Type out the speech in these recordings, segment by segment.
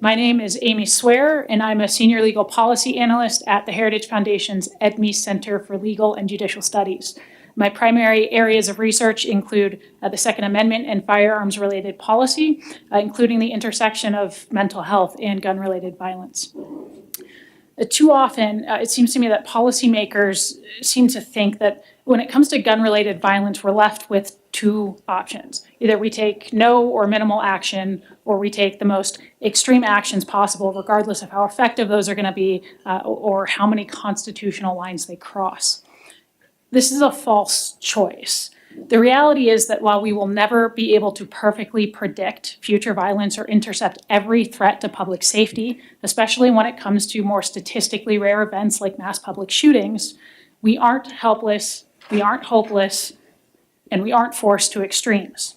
My name is Amy Swear, and I'm a senior legal policy analyst at the Heritage Foundation's Meese Center for Legal and Judicial Studies. My primary areas of research include the Second Amendment and firearms-related policy, including the intersection of mental health and gun-related violence. Too often, it seems to me that policymakers seem to think that when it comes to gun-related violence, we're left with two options. Either we take no or minimal action, or we take the most extreme actions possible, regardless of how effective those are going to be or how many constitutional lines they cross. This is a false choice. The reality is that while we will never be able to perfectly predict future violence or intercept every threat to public safety, especially when it comes to more statistically rare events like mass public shootings, we aren't helpless, we aren't hopeless, and we aren't forced to extremes.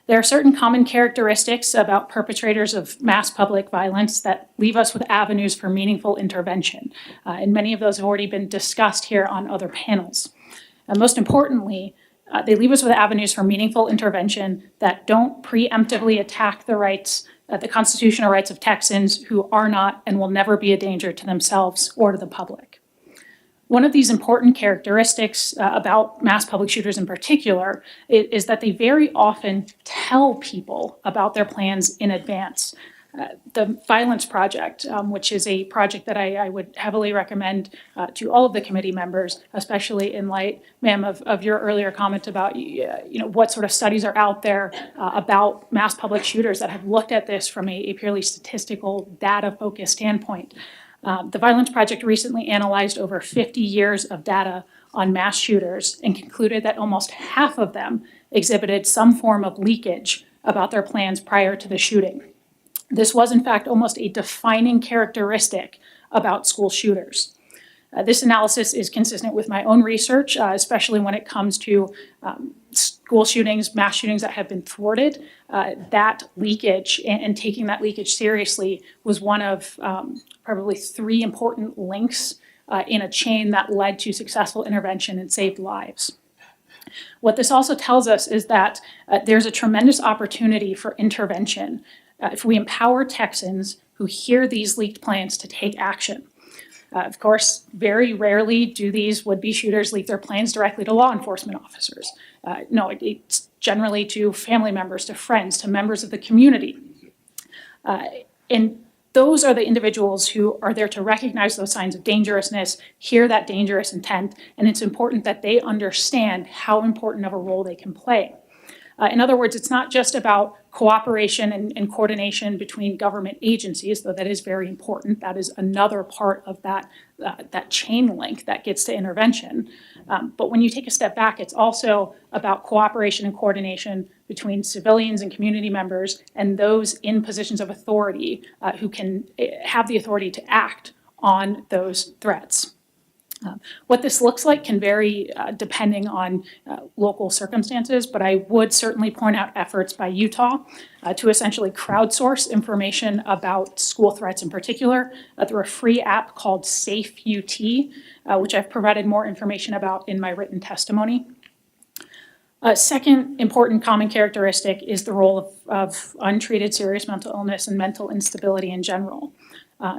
There are certain common characteristics about perpetrators of mass public violence that leave us with avenues for meaningful intervention, and many of those have already been discussed here on other panels. Most importantly, they leave us with avenues for meaningful intervention that don't preemptively attack the rights, the constitutional rights of Texans who are not and will never be a danger to themselves or to the public. One of these important characteristics about mass public shooters in particular is that they very often tell people about their plans in advance. The Violence Project, which is a project that I would heavily recommend to all of the committee members, especially in light, ma'am, of your earlier comment about what sort of studies are out there about mass public shooters that have looked at this from a purely statistical, data-focused standpoint. The Violence Project recently analyzed over 50 years of data on mass shooters and concluded that almost half of them exhibited some form of leakage about their plans prior to the shooting. This was, in fact, almost a defining characteristic about school shooters. This analysis is consistent with my own research, especially when it comes to school shootings, mass shootings that have been thwarted. That leakage and taking that leakage seriously was one of probably three important links in a chain that led to successful intervention and saved lives. What this also tells us is that there's a tremendous opportunity for intervention if we empower Texans who hear these leaked plans to take action. Of course, very rarely do these would-be shooters leak their plans directly to law enforcement officers. No, it's generally to family members, to friends, to members of the community. And those are the individuals who are there to recognize those signs of dangerousness, hear that dangerous intent, and it's important that they understand how important of a role they can play. In other words, it's not just about cooperation and coordination between government agencies, though that is very important. That is another part of that chain link that gets to intervention. But when you take a step back, it's also about cooperation and coordination between civilians and community members and those in positions of authority who can have the authority to act on those threats. What this looks like can vary depending on local circumstances, but I would certainly point out efforts by Utah to essentially crowdsource information about school threats in particular through a free app called Safe UT, which I've provided more information about in my written testimony. A second important common characteristic is the role of untreated serious mental illness and mental instability in general.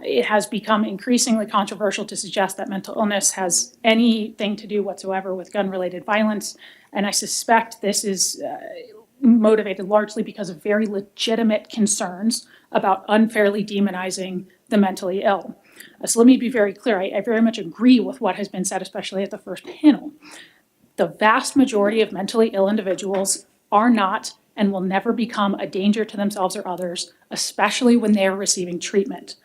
It has become increasingly controversial to suggest that mental illness has anything to do whatsoever with gun-related violence, and I suspect this is motivated largely because of very legitimate concerns about unfairly demonizing the mentally ill. So let me be very clear. I very much agree with what has been said, especially at the first panel. The vast majority of mentally ill individuals are not and will never become a danger to themselves or others, especially when they are receiving treatment.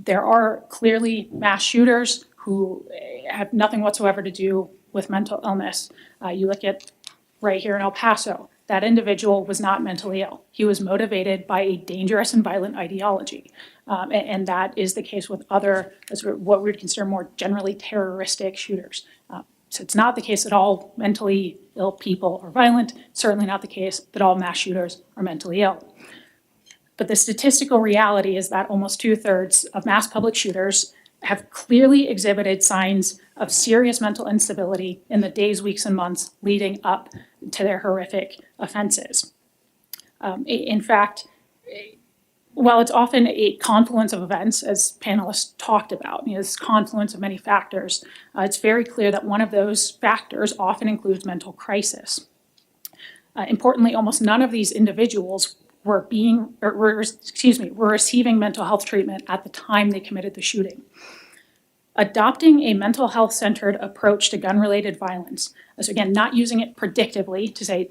There are clearly mass shooters who have nothing whatsoever to do with mental illness. You look at right here in El Paso, that individual was not mentally ill. He was motivated by a dangerous and violent ideology. And that is the case with other, what we would consider more generally terroristic shooters. So it's not the case that all mentally ill people are violent, certainly not the case that all mass shooters are mentally ill. But the statistical reality is that almost 2/3 of mass public shooters have clearly exhibited signs of serious mental instability in the days, weeks, and months leading up to their horrific offenses. In fact, While it's often a confluence of events, as panelists talked about, this confluence of many factors, it's very clear that one of those factors often includes mental crisis. Importantly, almost none of these individuals were receiving mental health treatment at the time they committed the shooting. Adopting a mental health centered approach to gun-related violence, so again, not using it predictively to say,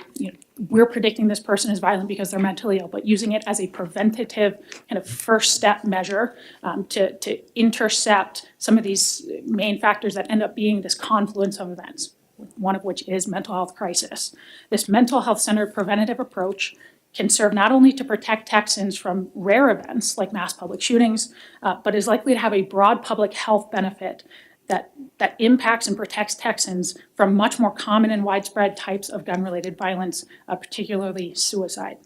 we're predicting this person is violent because they're mentally ill, but using it as a preventative kind of first step measure to intercept some of these main factors that end up being this confluence of events, one of which is mental health crisis. This mental health centered preventative approach can serve not only to protect Texans from rare events like mass public shootings, but is likely to have a broad public health benefit that impacts and protects Texans from much more common and widespread types of gun-related violence, particularly suicide.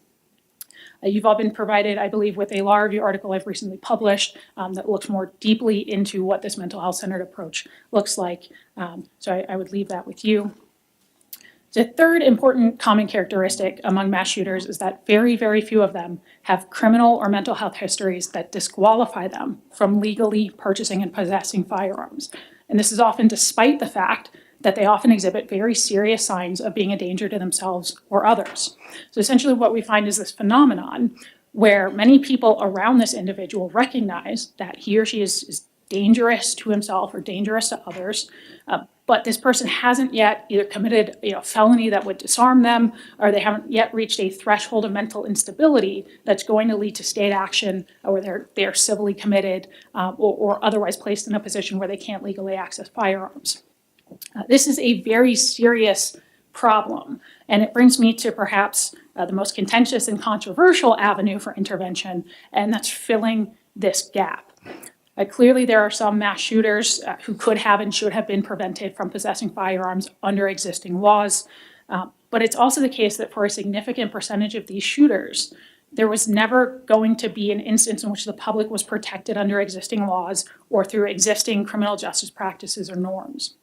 You've all been provided, I believe, with a law review article I've recently published that looks more deeply into what this mental health centered approach looks like. So I would leave that with you. The third important common characteristic among mass shooters is that very, very few of them have criminal or mental health histories that disqualify them from legally purchasing and possessing firearms. And this is often despite the fact that they often exhibit very serious signs of being a danger to themselves or others. So essentially what we find is this phenomenon where many people around this individual recognize that he or she is dangerous to himself or dangerous to others, but this person hasn't yet either committed a felony that would disarm them, or they haven't yet reached a threshold of mental instability that's going to lead to state action, or they're civilly committed or otherwise placed in a position where they can't legally access firearms. This is a very serious problem, and it brings me to perhaps the most contentious and controversial avenue for intervention, and that's filling this gap. Clearly, there are some mass shooters who could have and should have been prevented from possessing firearms under existing laws. But it's also the case that for a significant percentage of these shooters, there was never going to be an instance in which the public was protected under existing laws or through existing criminal justice practices or norms.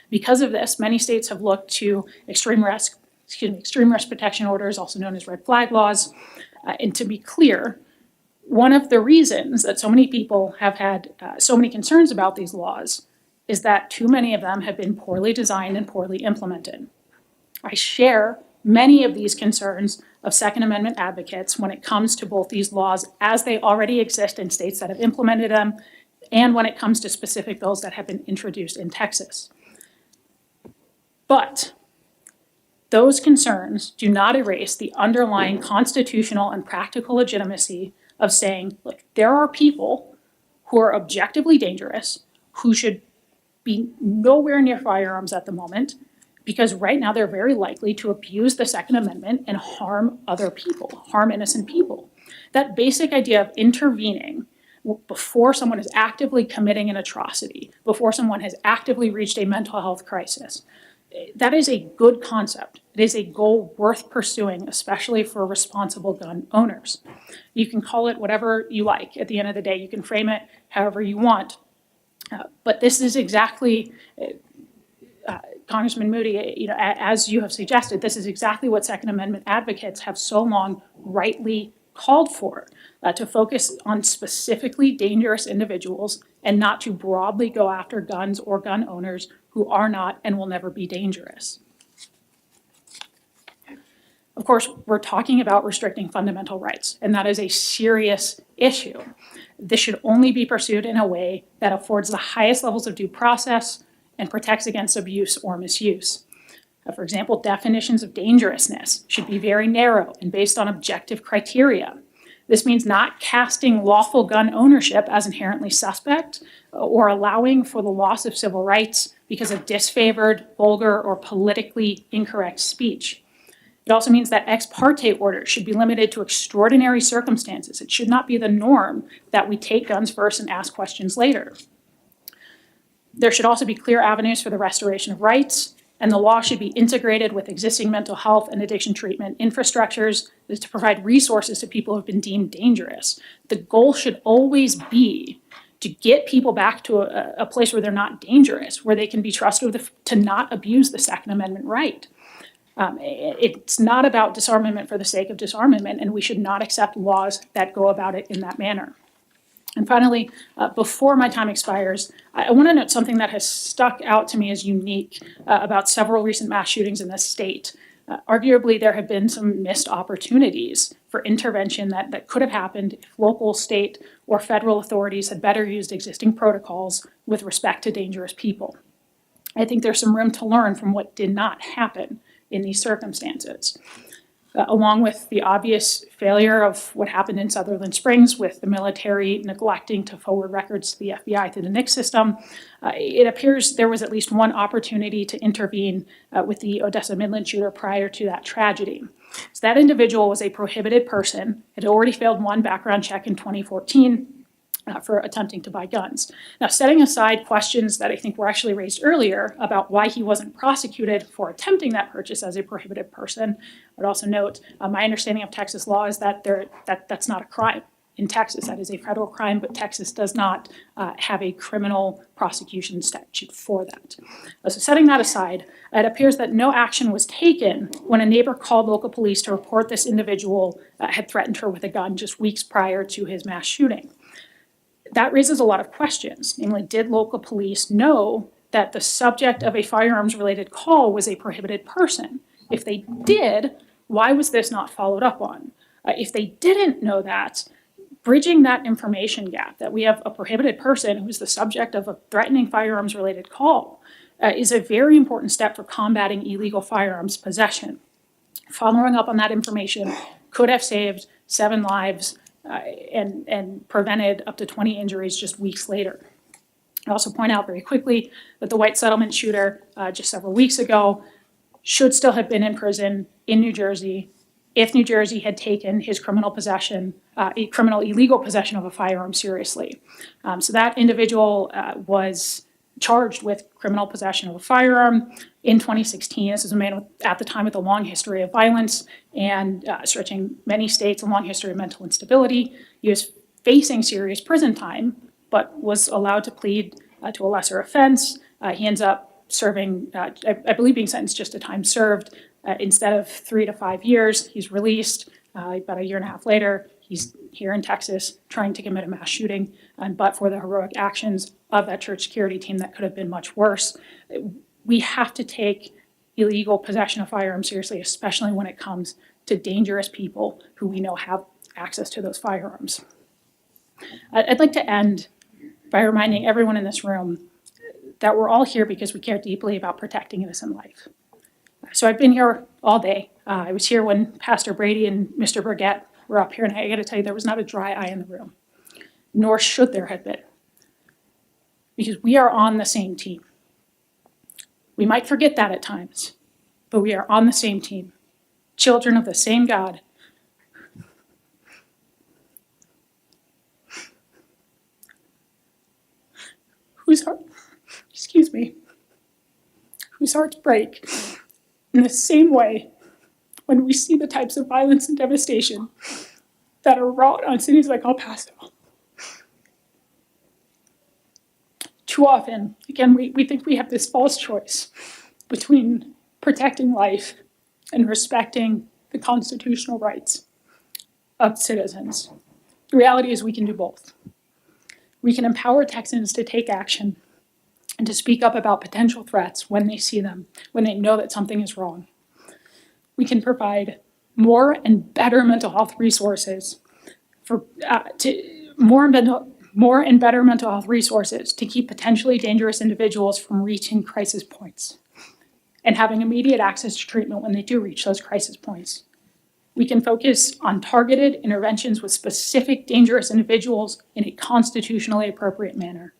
Because of this, many states have looked to extreme risk protection orders, also known as red flag laws. And to be clear, one of the reasons that so many people have had so many concerns about these laws is that too many of them have been poorly designed and poorly implemented. I share many of these concerns of Second Amendment advocates when it comes to both these laws as they already exist in states that have implemented them, and when it comes to specific bills that have been introduced in Texas. But those concerns do not erase the underlying constitutional and practical legitimacy of saying, look, there are people who are objectively dangerous, who should be nowhere near firearms at the moment, because right now they're very likely to abuse the Second Amendment and harm other people, harm innocent people. That basic idea of intervening before someone is actively committing an atrocity, before someone has actively reached a mental health crisis, that is a good concept. It is a goal worth pursuing, especially for responsible gun owners. You can call it whatever you like. At the end of the day, you can frame it however you want. But this is exactly, Congressman Moody, as you have suggested, this is exactly what Second Amendment advocates have so long rightly called for, to focus on specifically dangerous individuals and not to broadly go after guns or gun owners who are not and will never be dangerous. Of course, we're talking about restricting fundamental rights, and that is a serious issue. This should only be pursued in a way that affords the highest levels of due process and protects against abuse or misuse. For example, definitions of dangerousness should be very narrow and based on objective criteria. This means not casting lawful gun ownership as inherently suspect or allowing for the loss of civil rights because of disfavored, vulgar, or politically incorrect speech. It also means that ex parte orders should be limited to extraordinary circumstances. It should not be the norm that we take guns first and ask questions later. There should also be clear avenues for the restoration of rights, and the law should be integrated with existing mental health and addiction treatment infrastructures to provide resources to people who have been deemed dangerous. The goal should always be to get people back to a place where they're not dangerous, where they can be trusted to not abuse the Second Amendment right. It's not about disarmament for the sake of disarmament, and we should not accept laws that go about it in that manner. And finally, before my time expires, I want to note something that has stuck out to me as unique about several recent mass shootings in this state. Arguably, there have been some missed opportunities for intervention that could have happened if local, state, or federal authorities had better used existing protocols with respect to dangerous people. I think there's some room to learn from what did not happen in these circumstances. Along with the obvious failure of what happened in Sutherland Springs with the military neglecting to forward records to the FBI through the NICS system, it appears there was at least one opportunity to intervene with the Odessa Midland shooter prior to that tragedy. So that individual was a prohibited person, had already failed one background check in 2014, for attempting to buy guns. Now, setting aside questions that I think were actually raised earlier about why he wasn't prosecuted for attempting that purchase as a prohibited person, I would also note my understanding of Texas law is that that's not a crime in Texas. That is a federal crime, but Texas does not have a criminal prosecution statute for that. So setting that aside, it appears that no action was taken when a neighbor called local police to report this individual had threatened her with a gun just weeks prior to his mass shooting. That raises a lot of questions. Namely, did local police know that the subject of a firearms-related call was a prohibited person? If they did, why was this not followed up on? If they didn't know that, bridging that information gap, that we have a prohibited person who's the subject of a threatening firearms-related call, is a very important step for combating illegal firearms possession. Following up on that information could have saved 7 lives and prevented up to 20 injuries just weeks later. I also point out very quickly that the White Settlement shooter just several weeks ago should still have been in prison in New Jersey if New Jersey had taken his criminal illegal possession of a firearm seriously. So that individual was charged with criminal possession of a firearm in 2016. This is a man at the time with a long history of violence and stretching many states, a long history of mental instability. He was facing serious prison time, but was allowed to plead to a lesser offense. He ends up serving, I believe being sentenced just to time served. Instead of 3 to 5 years, he's released about a year and a half later. He's here in Texas trying to commit a mass shooting, but for the heroic actions of that church security team that could have been much worse. We have to take illegal possession of firearms seriously, especially when it comes to dangerous people who we know have access to those firearms. I'd like to end by reminding everyone in this room that we're all here because we care deeply about protecting innocent life. So I've been here all day. I was here when Pastor Brady and Mr. Burgett were up here, and I gotta tell you, there was not a dry eye in the room, nor should there have been, because we are on the same team. We might forget that at times, but we are on the same team, children of the same God. Whose hearts break in the same way when we see the types of violence and devastation that are wrought on cities like El Paso. Too often, again, we think we have this false choice between protecting life and respecting the constitutional rights of citizens. The reality is we can do both. We can empower Texans to take action and to speak up about potential threats when they see them, when they know that something is wrong. We can provide more and better mental health resources more and better mental health resources to keep potentially dangerous individuals from reaching crisis points and having immediate access to treatment when they do reach those crisis points. We can focus on targeted interventions with specific dangerous individuals in a constitutionally appropriate manner.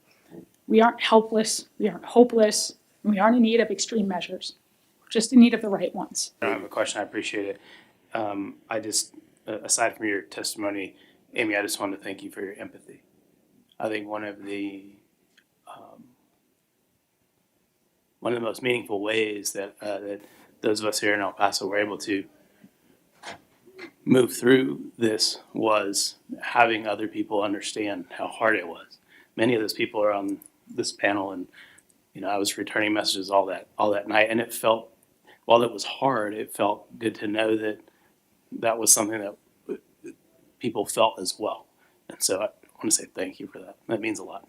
We aren't helpless, we aren't hopeless, and we aren't in need of extreme measures. We're just in need of the right ones. I have a question. I appreciate it. Aside from your testimony, Amy, I just wanted to thank you for your empathy. I think one of the most meaningful ways that those of us here in El Paso were able to move through this was having other people understand how hard it was. Many of those people are on this panel, and I was returning messages all that night, and it felt while it was hard, it felt good to know that that was something that people felt as well. And so I want to say thank you for that. That means a lot.